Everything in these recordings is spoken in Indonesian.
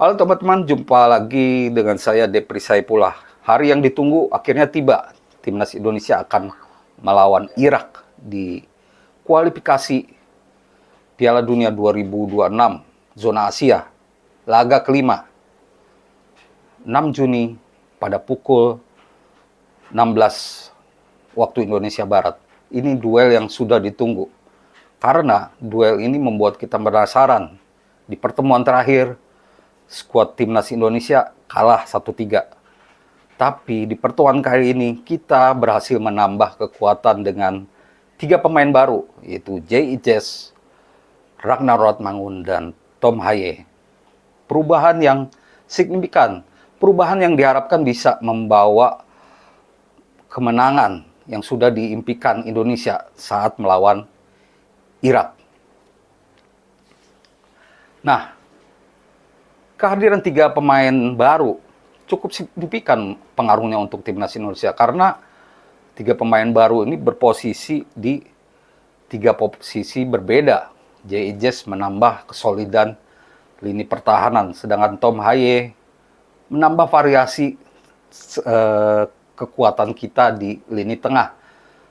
Halo teman-teman, jumpa lagi dengan saya Depri Saipullah. Hari yang ditunggu akhirnya tiba. Timnas Indonesia akan melawan Irak di kualifikasi Piala Dunia 2026 zona Asia. Laga kelima 6 Juni pada pukul 16 waktu Indonesia Barat. Ini duel yang sudah ditunggu. Karena duel ini membuat kita penasaran. Di pertemuan terakhir skuad timnas Indonesia kalah 1-3. Tapi di pertemuan kali ini kita berhasil menambah kekuatan dengan 3 pemain baru, yaitu J.I. Ragnar Rotmangun, dan Tom Haye. Perubahan yang signifikan, perubahan yang diharapkan bisa membawa kemenangan yang sudah diimpikan Indonesia saat melawan Irak. Nah, kehadiran 3 pemain baru cukup signifikan pengaruhnya untuk timnas Indonesia karena 3 pemain baru ini berposisi di 3 posisi berbeda. J.I. menambah kesolidan lini pertahanan, sedangkan Tom Haye menambah variasi kekuatan kita di lini tengah.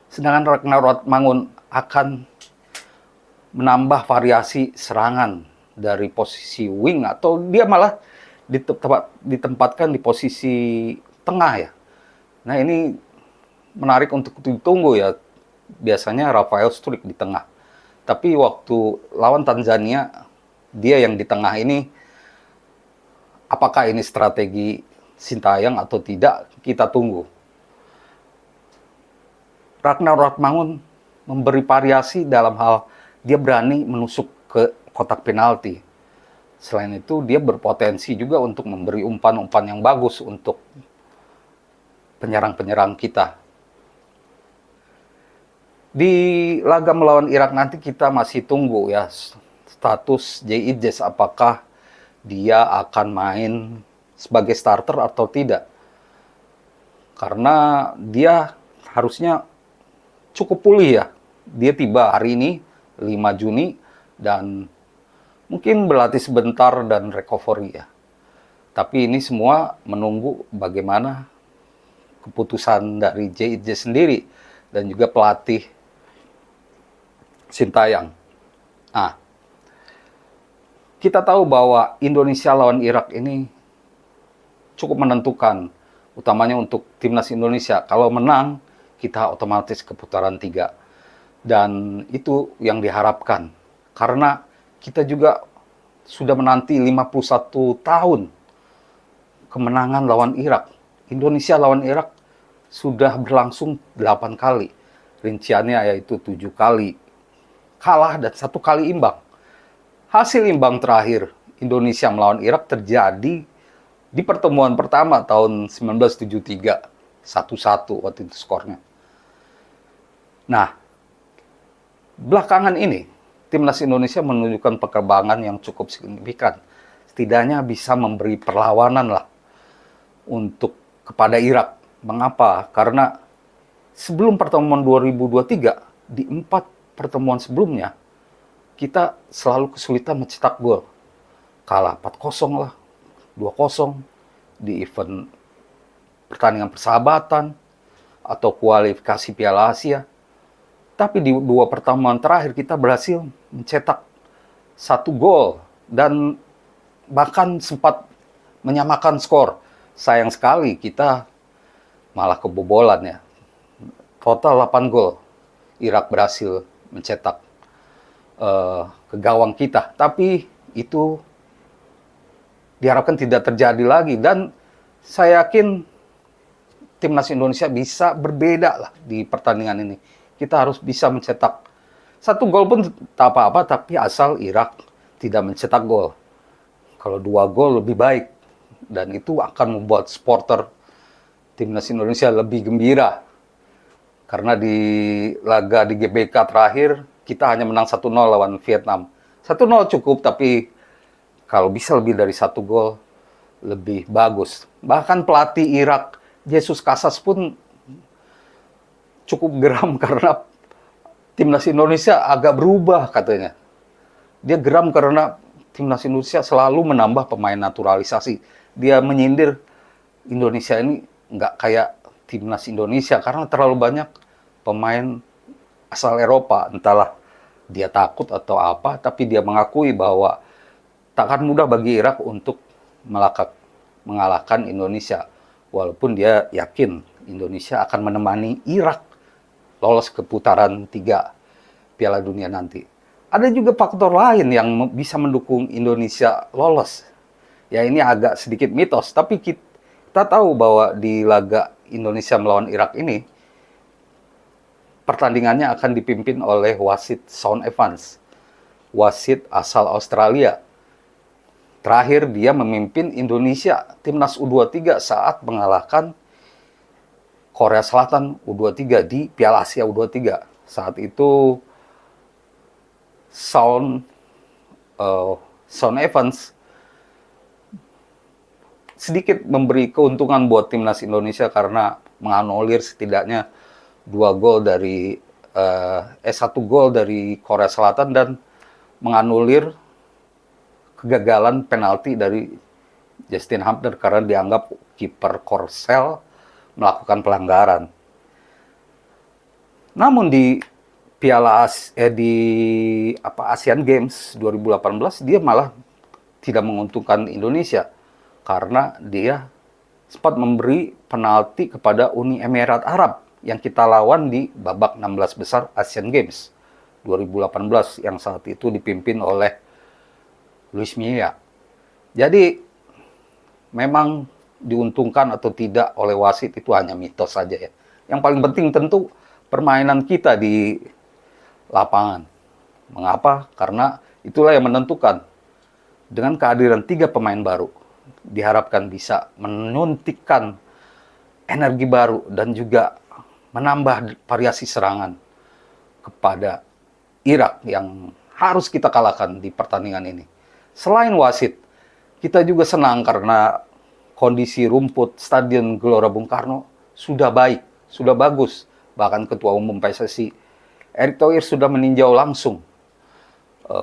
Sedangkan Ragnar Rotmangun akan menambah variasi serangan dari posisi wing, atau dia malah ditempatkan di posisi tengah ya. Nah, ini menarik untuk ditunggu ya. Biasanya Rafael Struijk di tengah. Tapi waktu lawan Tanzania, dia yang di tengah ini, apakah ini strategi Sintayong atau tidak, kita tunggu. Ragnar Rotmangun memberi variasi dalam hal dia berani menusuk ke kotak penalti. Selain itu, dia berpotensi juga untuk memberi umpan-umpan yang bagus untuk penyerang-penyerang kita. Di laga melawan Irak nanti kita masih tunggu ya status J.I. apakah dia akan main sebagai starter atau tidak. Karena dia harusnya cukup pulih ya. Dia tiba hari ini 5 Juni dan mungkin berlatih sebentar dan recovery ya. Tapi ini semua menunggu bagaimana keputusan dari J.I. sendiri dan juga pelatih Sintayong. Nah, kita tahu bahwa Indonesia lawan Irak ini cukup menentukan, utamanya untuk timnas Indonesia. Kalau menang, kita otomatis ke putaran 3. Dan itu yang diharapkan. Karena kita juga sudah menanti 51 tahun kemenangan lawan Irak. Indonesia lawan Irak sudah berlangsung 8 kali. Rinciannya yaitu 7 kali kalah dan 1 kali imbang. Hasil imbang terakhir Indonesia melawan Irak terjadi di pertemuan pertama tahun 1973. 1-1 waktu itu skornya. Nah, belakangan ini timnas Indonesia menunjukkan perkembangan yang cukup signifikan. Setidaknya bisa memberi perlawanan lah untuk kepada Irak. Mengapa? Karena sebelum pertemuan 2023, di 4 pertemuan sebelumnya, kita selalu kesulitan mencetak gol. Kalah 4-0 lah, 2-0 di event pertandingan persahabatan atau kualifikasi Piala Asia. Tapi di 2 pertemuan terakhir kita berhasil mencetak 1 gol dan bahkan sempat menyamakan skor. Sayang sekali kita malah kebobolan ya. Total 8 gol Irak berhasil mencetak ke gawang kita. Tapi itu diharapkan tidak terjadi lagi. Dan saya yakin timnas Indonesia bisa berbeda lah di pertandingan ini. Kita harus bisa mencetak 1 gol pun tak apa-apa, tapi asal Irak tidak mencetak gol. Kalau 2 gol lebih baik. Dan itu akan membuat supporter timnas Indonesia lebih gembira. Karena di laga di GBK terakhir, kita hanya menang 1-0 lawan Vietnam. 1-0 cukup, tapi kalau bisa lebih dari 1 gol, lebih bagus. Bahkan pelatih Irak, Jesus Casas pun cukup geram karena timnas Indonesia agak berubah katanya. Dia geram karena timnas Indonesia selalu menambah pemain naturalisasi. Dia menyindir Indonesia ini nggak kayak timnas Indonesia karena terlalu banyak pemain asal Eropa. Entahlah dia takut atau apa, tapi dia mengakui bahwa takkan mudah bagi Irak untuk mengalahkan Indonesia. Walaupun dia yakin Indonesia akan menemani Irak lolos ke putaran 3 Piala Dunia nanti. Ada juga faktor lain yang bisa mendukung Indonesia lolos. Ya ini agak sedikit mitos, tapi kita tahu bahwa di laga Indonesia melawan Irak ini, pertandingannya akan dipimpin oleh wasit Shaun Evans, wasit asal Australia. Terakhir dia memimpin Indonesia timnas U23 saat mengalahkan Korea Selatan U23 di Piala Asia U23. Saat itu Shaun Evans sedikit memberi keuntungan buat timnas Indonesia karena menganulir setidaknya 1 gol dari Korea Selatan dan menganulir kegagalan penalti dari Justin Hubner karena dianggap kiper Korsel melakukan pelanggaran. Namun di Asian Games 2018 dia malah tidak menguntungkan Indonesia karena dia sempat memberi penalti kepada Uni Emirat Arab yang kita lawan di babak 16 besar Asian Games 2018 yang saat itu dipimpin oleh Luis Milla. Jadi memang diuntungkan atau tidak oleh wasit itu hanya mitos saja ya. Yang paling penting tentu permainan kita di lapangan. Mengapa? Karena itulah yang menentukan. Dengan kehadiran 3 pemain baru, diharapkan bisa menyuntikkan energi baru dan juga menambah variasi serangan kepada Irak yang harus kita kalahkan di pertandingan ini. Selain wasit, kita juga senang karena kondisi rumput Stadion Gelora Bung Karno sudah baik, sudah bagus. Bahkan Ketua Umum PSSI Erick Thohir sudah meninjau langsung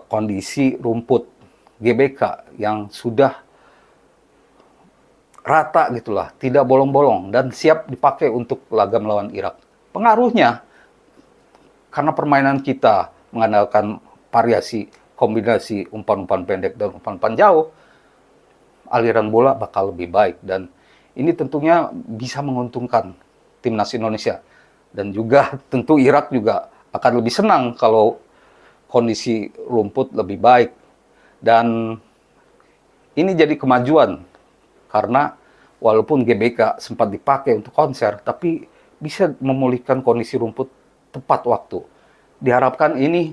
kondisi rumput GBK yang sudah rata gitulah, tidak bolong-bolong dan siap dipakai untuk laga melawan Irak. Pengaruhnya karena permainan kita mengandalkan variasi kombinasi umpan-umpan pendek dan umpan-umpan jauh, aliran bola bakal lebih baik dan ini tentunya bisa menguntungkan timnas Indonesia dan juga tentu Irak juga akan lebih senang kalau kondisi rumput lebih baik. Dan ini jadi kemajuan karena walaupun GBK sempat dipakai untuk konser, tapi bisa memulihkan kondisi rumput tepat waktu. Diharapkan ini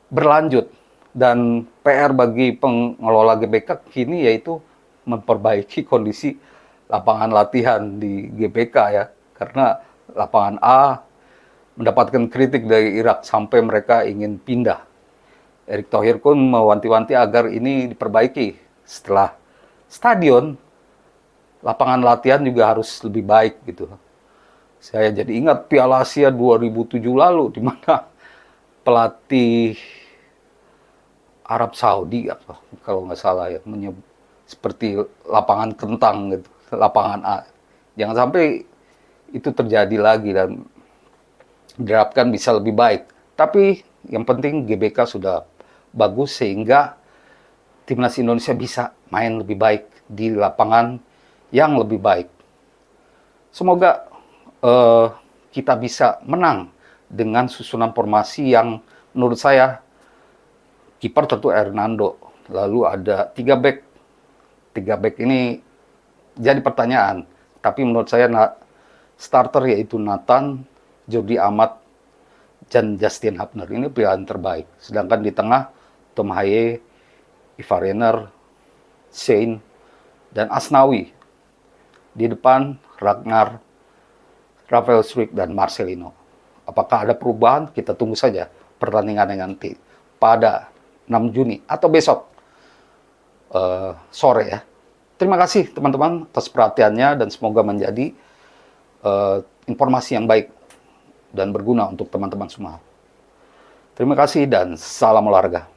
berlanjut dan PR bagi pengelola GBK kini yaitu memperbaiki kondisi lapangan latihan di GBK ya, karena lapangan A mendapatkan kritik dari Irak sampai mereka ingin pindah. Erick Thohir pun mewanti-wanti agar ini diperbaiki. Setelah stadion, lapangan latihan juga harus lebih baik gitu. Saya jadi ingat Piala Asia 2007 lalu di mana pelatih Arab Saudi apa kalau nggak salah ya seperti lapangan kentang gitu, lapangan A. Jangan sampai itu terjadi lagi dan diharapkan bisa lebih baik. Tapi yang penting GBK sudah bagus sehingga timnas Indonesia bisa main lebih baik di lapangan yang lebih baik. Semoga kita bisa menang dengan susunan formasi yang menurut saya kiper tentu Hernando. Lalu ada 3 back. 3 back ini jadi pertanyaan. Tapi menurut saya starter yaitu Nathan, Jordi Amat, dan Justin Hubner. Ini pilihan terbaik. Sedangkan di tengah, Tom Haye, Ivar Renner, Shane, dan Asnawi. Di depan, Ragnar, Rafael Struijk, dan Marcelino. Apakah ada perubahan? Kita tunggu saja pertandingan nanti pada 6 Juni atau besok sore ya. Terima kasih teman-teman atas perhatiannya dan semoga menjadi informasi yang baik dan berguna untuk teman-teman semua. Terima kasih dan salam olahraga.